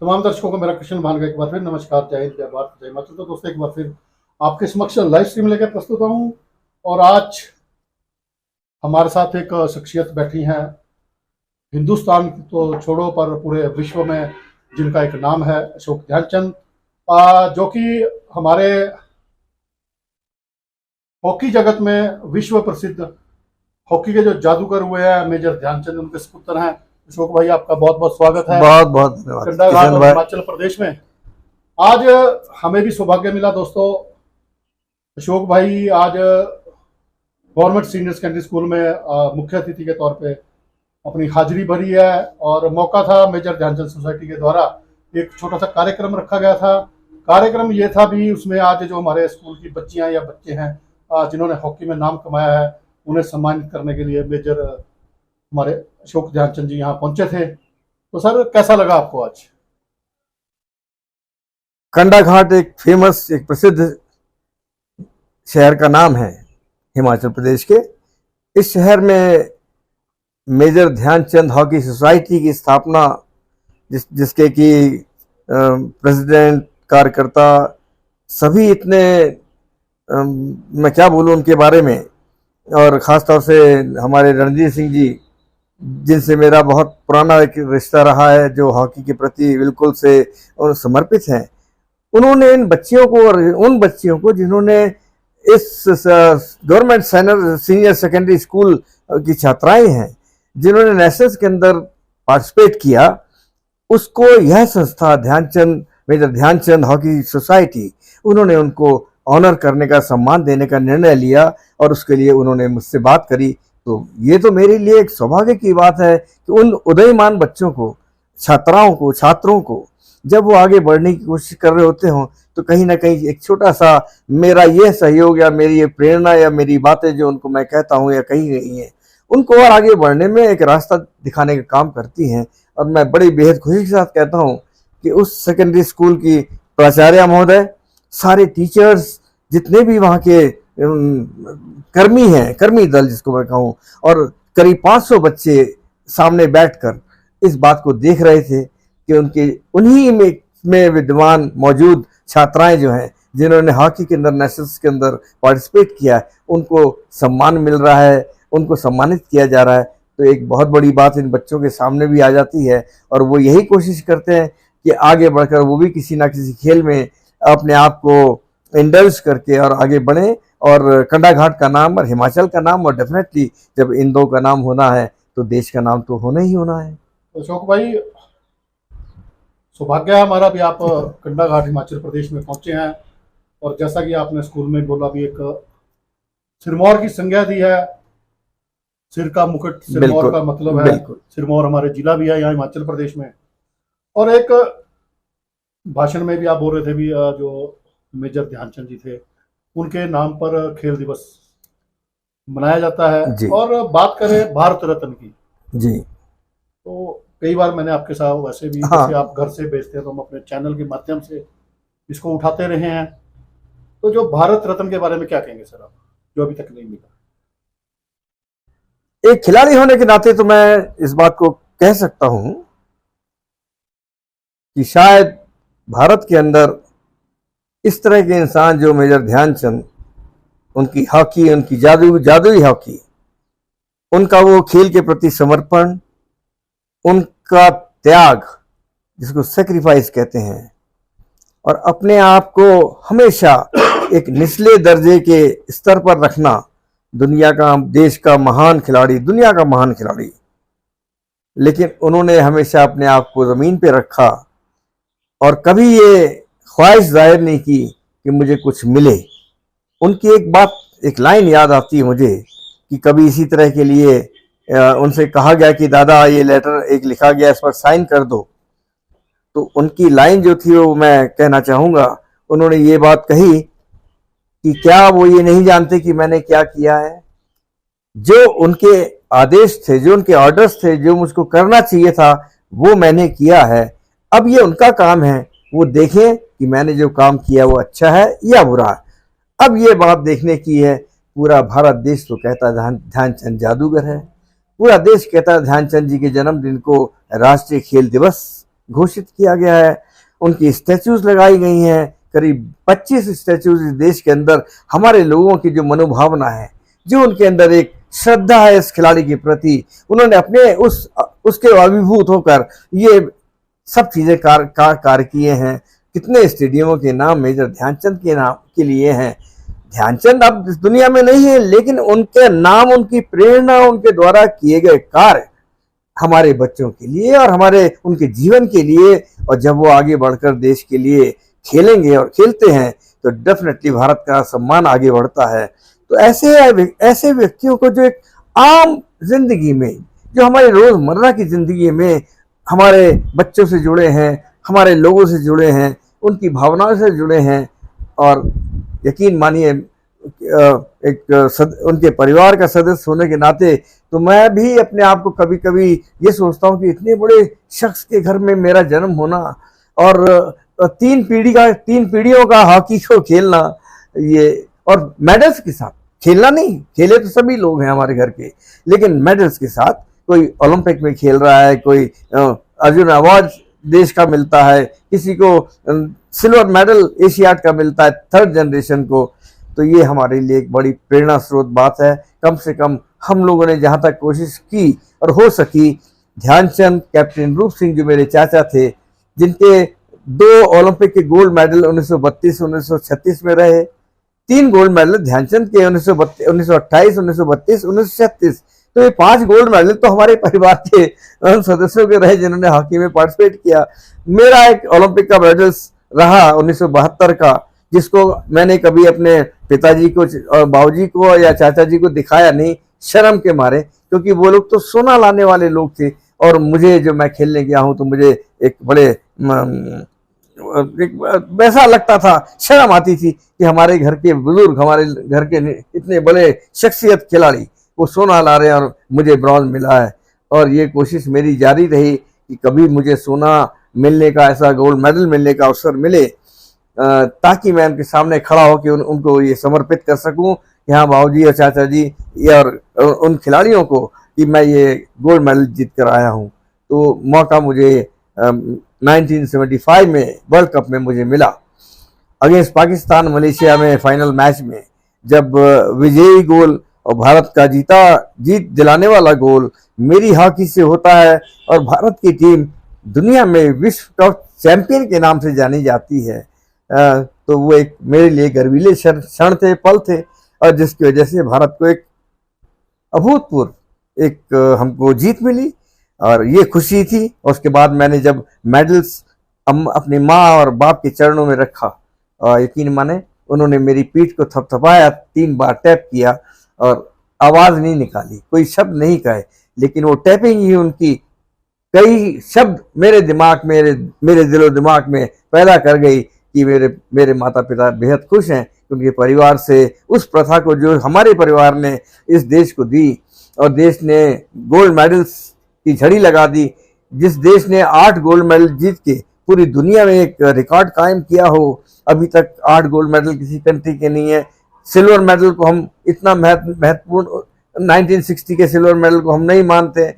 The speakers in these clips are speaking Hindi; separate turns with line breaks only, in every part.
तमाम दर्शकों को मेरा कृष्ण भान का एक बार फिर नमस्कार, जय हिंद, जय भारत, जय मातृ। तो दोस्तों, एक बार फिर आपके समक्ष लाइव स्ट्रीम लेकर प्रस्तुत हूँ। और आज हमारे साथ एक शख्सियत बैठी हैं, हिंदुस्तान तो छोड़ो पर पूरे विश्व में जिनका एक नाम है, अशोक ध्यानचंद, जो कि हमारे हॉकी जगत में विश्व प्रसिद्ध हॉकी के जो जादूगर हुए हैं मेजर ध्यानचंद, उनके सुपुत्र हैं। अशोक भाई, आपका बहुत बहुत स्वागत है।
बहुत बहुत धन्यवाद।
कंडाघाट और हिमाचल प्रदेश में आज हमें भी सौभाग्य मिला दोस्तों। अशोक भाई आज गवर्नमेंट सीनियर सेकेंडरी स्कूल में मुख्य अतिथि के तौर पे अपनी हाजिरी भरी है। और मौका था, मेजर ध्यानचंद सोसाइटी के द्वारा एक छोटा सा कार्यक्रम रखा गया था। कार्यक्रम ये था भी, उसमें आज जो हमारे स्कूल की बच्चियां या बच्चे हैं जिन्होंने हॉकी में नाम कमाया है, उन्हें सम्मानित करने के लिए मेजर हमारे अशोक ध्यानचंद जी यहाँ पहुंचे थे। तो सर, कैसा लगा आपको आज?
कंडाघाट एक फेमस, एक प्रसिद्ध शहर का नाम है हिमाचल प्रदेश के। इस शहर में मेजर ध्यानचंद हॉकी सोसाइटी की स्थापना, जिसके कि प्रेसिडेंट, कार्यकर्ता सभी इतने, मैं क्या बोलूं उनके बारे में। और ख़ास तौर से हमारे रणजीत सिंह जी, जिनसे मेरा बहुत पुराना एक रिश्ता रहा है, जो हॉकी के प्रति बिल्कुल से समर्पित हैं। उन्होंने इन बच्चियों को, और उन बच्चियों को जिन्होंने इस गवर्नमेंट सीनियर सेकेंडरी स्कूल की छात्राएं हैं, जिन्होंने नेशनल्स के अंदर पार्टिसिपेट किया, उसको यह संस्था मेजर ध्यानचंद हॉकी सोसाइटी, उन्होंने उनको ऑनर करने का, सम्मान देने का निर्णय लिया। और उसके लिए उन्होंने मुझसे बात करी। तो ये तो मेरे लिए एक सौभाग्य की बात है कि उन उदयमान बच्चों को, छात्राओं को, छात्रों को, जब वो आगे बढ़ने की कोशिश कर रहे होते हों, तो कहीं ना कहीं एक छोटा सा मेरा ये सहयोग या मेरी ये प्रेरणा या मेरी बातें जो उनको मैं कहता हूँ या कही गई हैं, उनको और आगे बढ़ने में एक रास्ता दिखाने का काम करती हैं। और मैं बड़ी बेहद खुशी के साथ कहता हूँ कि उस सेकेंडरी स्कूल की प्राचार्य महोदय, सारे टीचर्स, जितने भी वहाँ के कर्मी हैं, कर्मी दल जिसको मैं कहूँ, और करीब 500 बच्चे सामने बैठकर इस बात को देख रहे थे कि उनके उन्हीं में विद्वान मौजूद छात्राएं जो हैं, जिन्होंने हॉकी के अंदर, नेशनल्स के अंदर पार्टिसिपेट किया है, उनको सम्मान मिल रहा है, उनको सम्मानित किया जा रहा है। तो एक बहुत बड़ी बात इन बच्चों के सामने भी आ जाती है। और वो यही कोशिश करते हैं कि आगे बढ़कर वो भी किसी ना किसी खेल में अपने आप को इंडल्ज करके और आगे बढ़े। और कंडाघाट का नाम और हिमाचल का नाम, और डेफिनेटली जब इन दो का नाम होना है तो देश का नाम तो होना ही होना है।
अशोक भाई, सौभाग्य है हमारा भी, आप कंडाघाट हिमाचल प्रदेश में पहुंचे हैं। और जैसा कि आपने स्कूल में बोला भी, एक सिरमौर की संज्ञा दी है। सिर का मुकुट, सिरमौर का मतलब है। सिरमौर हमारे जिला भी है यहाँ हिमाचल प्रदेश में। और एक भाषण में भी आप बोल रहे थे भी, जो मेजर ध्यानचंद जी थे, उनके नाम पर खेल दिवस मनाया जाता है। और बात करें भारत रत्न की
जी,
तो कई बार मैंने आपके साथ वैसे भी, जैसे आप घर से भेजते हैं तो हम अपने चैनल के माध्यम से इसको उठाते रहे हैं। तो जो भारत रत्न के बारे में क्या कहेंगे सर आप, जो अभी तक नहीं मिला?
एक खिलाड़ी होने के नाते तो मैं इस बात को कह सकता हूं कि शायद भारत के अंदर इस तरह के इंसान जो मेजर ध्यानचंद, उनकी हॉकी, उनकी जादुई हॉकी, उनका वो खेल के प्रति समर्पण, उनका त्याग, जिसको सेक्रीफाइस कहते हैं, और अपने आप को हमेशा एक निचले दर्जे के स्तर पर रखना, दुनिया का, देश का महान खिलाड़ी, दुनिया का महान खिलाड़ी, लेकिन उन्होंने हमेशा अपने आप को जमीन पे रखा और कभी ये ख्वाहिश जाहिर नहीं की कि मुझे कुछ मिले। उनकी एक बात, एक लाइन याद आती है मुझे कि कभी इसी तरह के लिए उनसे कहा गया कि दादा ये लेटर एक लिखा गया, इस पर साइन कर दो। तो उनकी लाइन जो थी वो मैं कहना चाहूँगा। उन्होंने ये बात कही कि क्या वो ये नहीं जानते कि मैंने क्या किया है? जो उनके आदेश थे, जो उनके ऑर्डर्स थे, जो मुझको करना चाहिए था, वो मैंने किया है। अब ये उनका काम है, वो देखें कि मैंने जो काम किया वो अच्छा है या बुरा है। अब ये बात देखने की है। पूरा भारत देश तो कहता है ध्यानचंद जादूगर है, पूरा देश कहता है ध्यानचंद जी के जन्मदिन को राष्ट्रीय खेल दिवस घोषित किया गया है। उनकी स्टैच्यूज लगाई गई हैं, करीब 25 स्टैच्यूज इस देश के अंदर। हमारे लोगों की जो मनोभावना है, जो उनके अंदर एक श्रद्धा है इस खिलाड़ी के प्रति, उन्होंने अपने उसके अभिभूत होकर ये सब चीजें कार्य किए हैं। कितने स्टेडियमों के नाम मेजर ध्यानचंद के नाम के लिए हैं। ध्यानचंद अब इस दुनिया में नहीं है, लेकिन उनके नाम, उनकी प्रेरणा, उनके द्वारा किए गए कार्य हमारे बच्चों के लिए और हमारे उनके जीवन के लिए, और जब वो आगे बढ़कर देश के लिए खेलेंगे और खेलते हैं तो डेफिनेटली भारत का सम्मान आगे बढ़ता है। तो ऐसे व्यक्तियों को जो एक आम जिंदगी में, जो हमारी रोजमर्रा की जिंदगी में हमारे बच्चों से जुड़े हैं, हमारे लोगों से जुड़े हैं, उनकी भावनाओं से जुड़े हैं, और यकीन मानिए उनके परिवार का सदस्य होने के नाते तो मैं भी अपने आप को कभी कभी ये सोचता हूँ कि इतने बड़े शख्स के घर में मेरा जन्म होना और 3 पीढ़ियों का हॉकी को खेलना, ये और मेडल्स के साथ खेलना, नहीं खेले तो सभी लोग हैं हमारे घर के, लेकिन मेडल्स के साथ, कोई ओलंपिक में खेल रहा है, कोई अर्जुन अवार्ड देश का मिलता है, किसी को सिल्वर मेडल एशियाड का मिलता है 3rd जनरेशन को। तो ये हमारे लिए एक बड़ी प्रेरणा स्रोत बात है। कम से कम हम लोगों ने जहां तक कोशिश की और हो सकी, ध्यानचंद, कैप्टन रूप सिंह जो मेरे चाचा थे, जिनके 2 ओलंपिक के गोल्ड मेडल 1932, 1936 में रहे, 3 गोल्ड मेडल ध्यानचंद के 1928, 1932, 1936, तो ये 5 गोल्ड मेडल तो हमारे परिवार के सदस्यों के रहे जिन्होंने हॉकी में पार्टिसिपेट किया। मेरा एक ओलंपिक का मेडल रहा 1972 का, जिसको मैंने कभी अपने पिताजी को और बाबूजी को या चाचा जी को दिखाया नहीं, शर्म के मारे, क्योंकि वो लोग तो सोना लाने वाले लोग थे, और मुझे जो मैं खेलने गया हूं तो मुझे एक बड़े वैसा लगता था, शर्म आती थी कि हमारे घर के बुजुर्ग, हमारे घर के इतने बड़े शख्सियत खिलाड़ी वो सोना ला रहे हैं और मुझे ब्रॉन्ज मिला है। और ये कोशिश मेरी जारी रही कि कभी मुझे सोना मिलने का, ऐसा गोल्ड मेडल मिलने का अवसर मिले, ताकि मैं उनके सामने खड़ा होकर उनको ये समर्पित कर सकूं कि हाँ बाबूजी और चाचा जी और उन खिलाड़ियों को कि मैं ये गोल्ड मेडल जीत कर आया हूं। तो मौका मुझे 1975 में वर्ल्ड कप में मुझे मिला, अगेंस्ट पाकिस्तान, मलेशिया में फाइनल मैच में, जब विजयी गोल और भारत का जीत दिलाने वाला गोल मेरी हॉकी से होता है, और भारत की टीम दुनिया में विश्व कप चैंपियन के नाम से जानी जाती है। तो वो एक मेरे लिए गर्वीले क्षण थे, पल थे, और जिसकी वजह से भारत को एक अभूतपूर्व एक हमको जीत मिली, और ये खुशी थी। और उसके बाद मैंने जब मेडल्स अपनी माँ और बाप के चरणों में रखा, और यकीन माने उन्होंने मेरी पीठ को थपथपाया, 3 बार टैप किया और आवाज नहीं निकाली, कोई शब्द नहीं कहे, लेकिन वो टैपिंग ही उनकी कई शब्द मेरे दिमाग में, मेरे दिलो दिमाग में पैदा कर गई कि मेरे माता पिता बेहद खुश हैं, उनके परिवार से उस प्रथा को जो हमारे परिवार ने इस देश को दी, और देश ने गोल्ड मेडल्स की झड़ी लगा दी। जिस देश ने 8 गोल्ड मेडल जीत के पूरी दुनिया में एक रिकॉर्ड कायम किया हो, अभी तक 8 गोल्ड मेडल किसी कंट्री के नहीं है। सिल्वर मेडल को हम इतना महत्वपूर्ण 1960 के सिल्वर मेडल को हम नहीं मानते,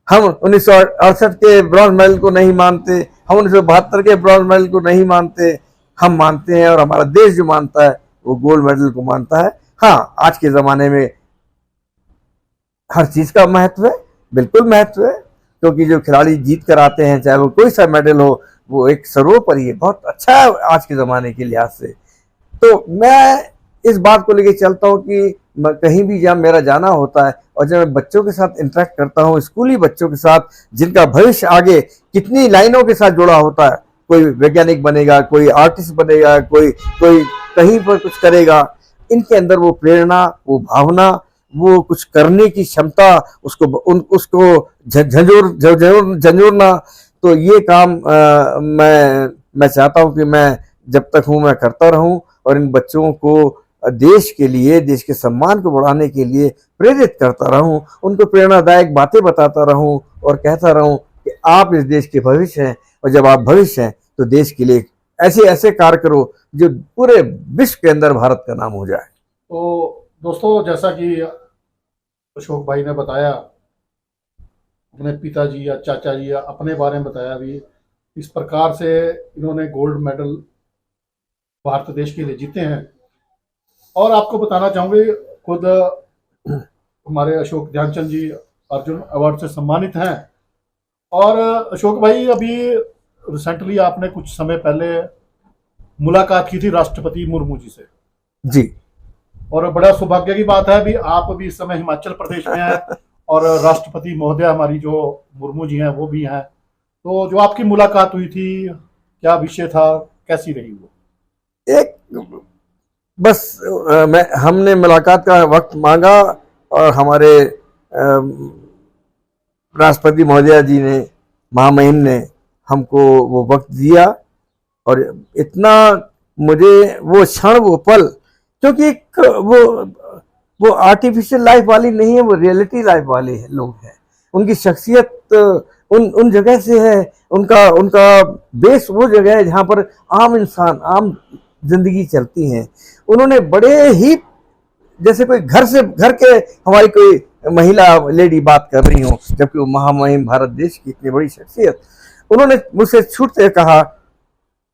हम 1968 के ब्रॉन्ज मेडल को नहीं मानते, हम 1972 के ब्रॉन्ज मेडल को नहीं मानते, हम मानते हैं, और हमारा देश जो मानता है वो गोल्ड मेडल को मानता है। हाँ, आज के ज़माने में हर चीज़ का महत्व है, बिल्कुल महत्व है, क्योंकि जो खिलाड़ी जीत कर आते हैं, चाहे वो कोई सा मेडल हो, वो एक सर्वोपरि है, बहुत अच्छा है आज के ज़माने के लिहाज से। तो मैं इस बात को लेके चलता हूँ कि कहीं भी जब मेरा जाना होता है, और जब मैं बच्चों के साथ इंटरेक्ट करता हूँ, स्कूली बच्चों के साथ, जिनका भविष्य आगे कितनी लाइनों के साथ जुड़ा होता है, कोई वैज्ञानिक बनेगा, कोई आर्टिस्ट बनेगा, कोई कहीं पर कुछ करेगा, इनके अंदर वो प्रेरणा, वो भावना, वो कुछ करने की क्षमता, उसको झंझोरना, तो ये काम मैं चाहता हूँ कि मैं जब तक हूँ मैं करता रहूँ, और इन बच्चों को देश के लिए, देश के सम्मान को बढ़ाने के लिए प्रेरित करता रहूं, उनको प्रेरणादायक बातें बताता रहूं, और कहता रहूं कि आप इस देश के भविष्य हैं, और जब आप भविष्य हैं तो देश के लिए ऐसे ऐसे कार्य करो जो पूरे विश्व के अंदर भारत का नाम हो जाए।
तो दोस्तों, जैसा कि अशोक भाई ने बताया, अपने पिताजी या चाचा जी या अपने बारे में बताया भी, इस प्रकार से इन्होंने गोल्ड मेडल भारत देश के लिए जीते हैं। और आपको बताना चाहूँगे, खुद हमारे अशोक ध्यानचंद जी अर्जुन अवार्ड से सम्मानित हैं। और अशोक भाई, अभी रिसेंटली आपने कुछ समय पहले मुलाकात की थी राष्ट्रपति मुर्मू जी से,
जी।
और बड़ा सौभाग्य की बात है, अभी आप भी इस समय हिमाचल प्रदेश में हैं और राष्ट्रपति महोदय हमारी जो मुर्मू जी हैं वो भी हैं। तो जो आपकी मुलाकात हुई थी, क्या विषय था, कैसी रही वो?
एक बस हमने मुलाकात का वक्त मांगा और हमारे राष्ट्रपति महोदया जी ने, महामहिम ने हमको वो वक्त दिया। और इतना मुझे वो क्षण, वो पल, क्योंकि एक वो आर्टिफिशियल लाइफ वाली नहीं है, वो रियलिटी लाइफ वाले लोग हैं। उनकी शख्सियत उन जगह से है, उनका बेस वो जगह है जहाँ पर आम इंसान, आम जिंदगी चलती हैं। उन्होंने बड़े ही, जैसे कोई घर के हमारी कोई महिला लेडी बात कर रही हो, जबकि वो महामहिम भारत देश की इतनी बड़ी शख्सियत। उन्होंने मुझसे छूटते कहा,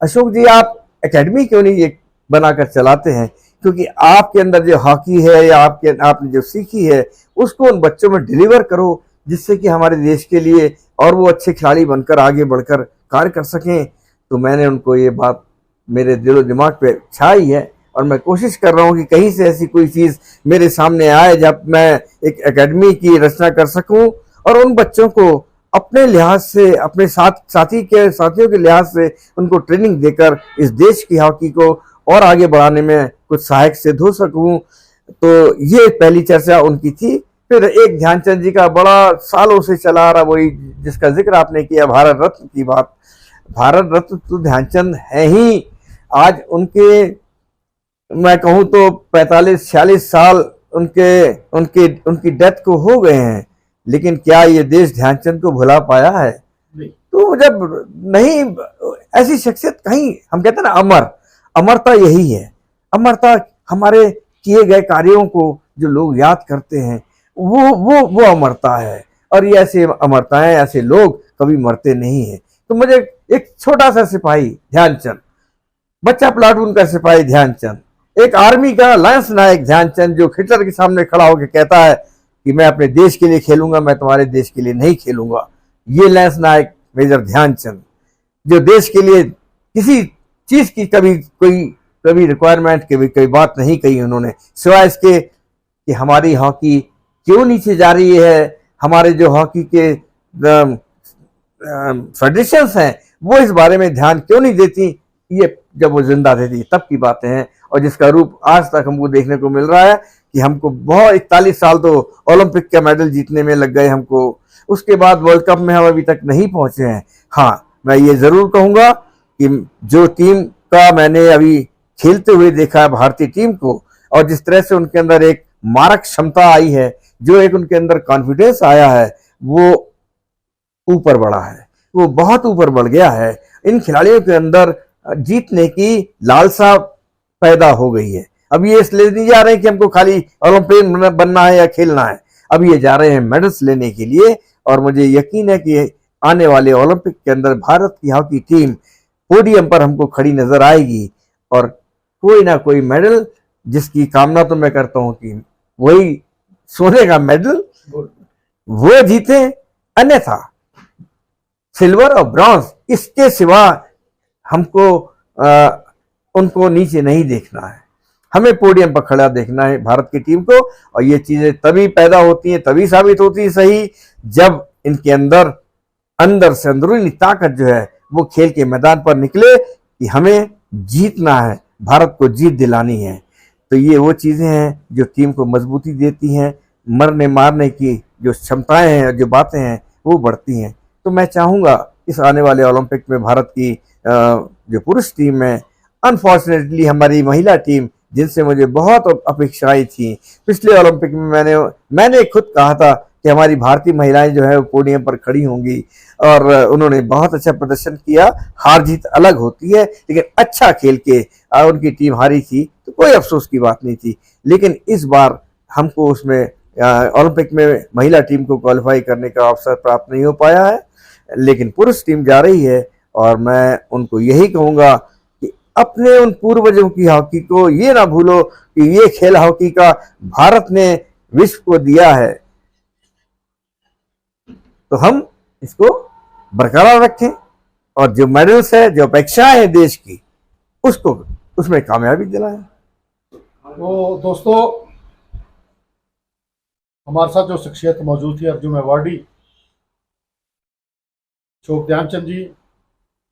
अशोक जी आप एकेडमी क्यों नहीं ये बनाकर चलाते हैं, क्योंकि आपके अंदर जो हॉकी है या आपने जो सीखी है उसको उन बच्चों में डिलीवर करो, जिससे कि हमारे देश के लिए और वो अच्छे खिलाड़ी बनकर आगे बढ़कर कार्य कर सकें। तो मैंने उनको ये बात मेरे दिलो दिमाग पे छाई है और मैं कोशिश कर रहा हूँ कि कहीं से ऐसी कोई चीज़ मेरे सामने आए जब मैं एक एकेडमी की रचना कर सकूं और उन बच्चों को अपने लिहाज से, अपने साथियों के लिहाज से उनको ट्रेनिंग देकर इस देश की हॉकी को और आगे बढ़ाने में कुछ सहायक सिद्ध हो सकूं। तो ये पहली चर्चा उनकी थी। फिर एक ध्यानचंद जी का बड़ा सालों से चला आ रहा, वही जिसका जिक्र आपने किया, भारत रत्न की बात। भारत रत्न तो ध्यानचंद है ही। आज उनके, मैं कहूँ तो 45-46 साल उनकी डेथ को हो गए हैं, लेकिन क्या ये देश ध्यानचंद को भुला पाया है? तो जब नहीं, ऐसी शख्सियत कहीं, हम कहते हैं ना अमरता यही है। अमरता हमारे किए गए कार्यों को जो लोग याद करते हैं, वो अमरता है। और ये ऐसे अमरताएं, ऐसे लोग कभी मरते नहीं हैं। तो मुझे एक छोटा सा सिपाही ध्यानचंद, बच्चा प्लाटून का सिपाही ध्यानचंद, एक आर्मी का लांस नायक ध्यानचंद, जो हिटलर के सामने खड़ा होकर कहता है कि मैं अपने देश के लिए खेलूंगा, मैं तुम्हारे देश के लिए नहीं खेलूंगा। ये लांस नायक मेजर ध्यानचंद, जो देश के लिए किसी चीज की कभी रिक्वायरमेंट की कोई बात नहीं कही उन्होंने, सिवाय इसके कि हमारी हॉकी क्यों नीचे जा रही है, हमारे जो हॉकी के फेडरेशंस हैं वो इस बारे में ध्यान क्यों नहीं देती। ये जब वो जिंदा थे तब की बातें हैं, और जिसका रूप आज तक हमको देखने को मिल रहा है कि हमको बहुत 41 साल तो ओलंपिक का मेडल जीतने में लग गए हमको। उसके बाद वर्ल्ड कप में हम अभी तक नहीं पहुंचे हैं। हाँ, मैं ये जरूर कहूंगा कि जो टीम का मैंने अभी खेलते हुए देखा है, भारतीय टीम को, और जिस तरह से उनके अंदर एक मारक क्षमता आई है, जो एक उनके अंदर कॉन्फिडेंस आया है, वो ऊपर बढ़ा है, वो बहुत ऊपर बढ़ गया है। इन खिलाड़ियों के अंदर जीतने की लालसा पैदा हो गई है। अब ये इसलिए नहीं जा रहे हैं कि हमको खाली ओलंपियन बनना है या खेलना है, अब ये जा रहे हैं मेडल्स लेने के लिए। और मुझे यकीन है कि आने वाले ओलंपिक के अंदर भारत की हॉकी टीम पोडियम पर हमको खड़ी नजर आएगी, और कोई ना कोई मेडल, जिसकी कामना तो मैं करता हूं कि वही सोने का मेडल वो जीते, अन्यथा सिल्वर और ब्रॉन्ज, इसके सिवा हमको उनको नीचे नहीं देखना है। हमें पोडियम पर खड़ा देखना है भारत की टीम को। और ये चीजें तभी पैदा होती हैं, तभी साबित होती है सही, जब इनके अंदर से अंदरूनी ताकत जो है वो खेल के मैदान पर निकले कि हमें जीतना है, भारत को जीत दिलानी है। तो ये वो चीजें हैं जो टीम को मजबूती देती हैं। मरने मारने की जो क्षमताएं हैं, जो बातें हैं, वो बढ़ती हैं। तो मैं चाहूंगा इस आने वाले ओलंपिक में भारत की जो पुरुष टीम है, अनफॉर्चुनेटली हमारी महिला टीम, जिनसे मुझे बहुत अपेक्षाएं थी, पिछले ओलंपिक में मैंने खुद कहा था कि हमारी भारतीय महिलाएं जो है वो पोडियम पर खड़ी होंगी, और उन्होंने बहुत अच्छा प्रदर्शन किया। हार जीत अलग होती है, लेकिन अच्छा खेल के उनकी टीम हारी थी तो कोई अफसोस की बात नहीं थी। लेकिन इस बार हमको उसमें ओलंपिक में महिला टीम को क्वालिफाई करने का अवसर प्राप्त नहीं हो पाया है, लेकिन पुरुष टीम जा रही है और मैं उनको यही कहूँगा कि अपने उन पूर्वजों की हॉकी को ये ना भूलो कि ये खेल हॉकी का भारत ने विश्व को दिया है, तो हम इसको बरकरार रखें और जो मेडल्स है, जो अपेक्षाएं हैं देश की, उसको उसमें कामयाबी दिलाएं।
तो दोस्तों, हमारे साथ जो शख्सियत मौजूद थी, अर्जुन अवार्डी अशोक ध्यानचंद जी,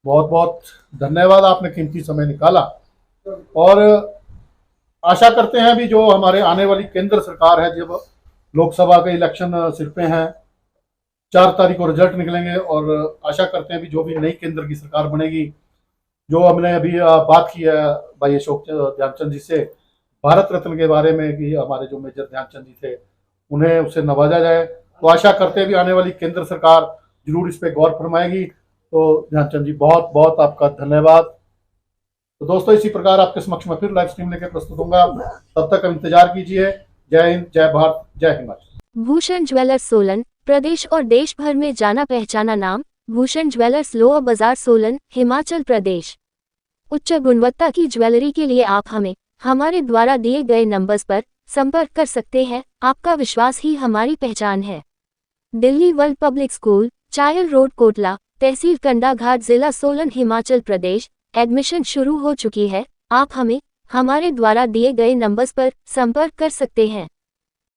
बहुत बहुत धन्यवाद, आपने कीमती समय निकाला। और आशा करते हैं भी जो हमारे आने वाली केंद्र सरकार है, जब लोकसभा के इलेक्शन सिर पे हैं, 4 तारीख को रिजल्ट निकलेंगे, और आशा करते हैं भी जो भी नई केंद्र की सरकार बनेगी, जो हमने अभी बात की है भाई अशोक ध्यानचंद जी से भारत रत्न के बारे में कि हमारे जो मेजर ध्यानचंद जी थे उन्हें उससे नवाजा जाए, तो आशा करते हैं भी आने वाली केंद्र सरकार जरूर इस पे गौर फरमाएगी। तो ध्यानचंद जी, बहुत बहुत आपका धन्यवाद। तो दोस्तों, इसी प्रकार आपके समक्ष में फिर लाइव स्ट्रीम लेकर प्रस्तुत होऊंगा, तब तक इंतजार कीजिए। जय हिंद, जय भारत, जय हिमाचल।
भूषण ज्वेलर्स सोलन, प्रदेश और देश भर में जाना पहचाना नाम। भूषण ज्वेलर्स, लोअर बाजार, सोलन, हिमाचल प्रदेश। उच्च गुणवत्ता की ज्वेलरी के लिए आप हमारे द्वारा दिए गए नंबर्स पर संपर्क कर सकते हैं। आपका विश्वास ही हमारी पहचान है। Delhi world public school, Chail road, Kotla, तहसील कंडाघाट, जिला सोलन, हिमाचल प्रदेश। एडमिशन शुरू हो चुकी है। आप हमारे द्वारा दिए गए नंबर्स पर संपर्क कर सकते हैं।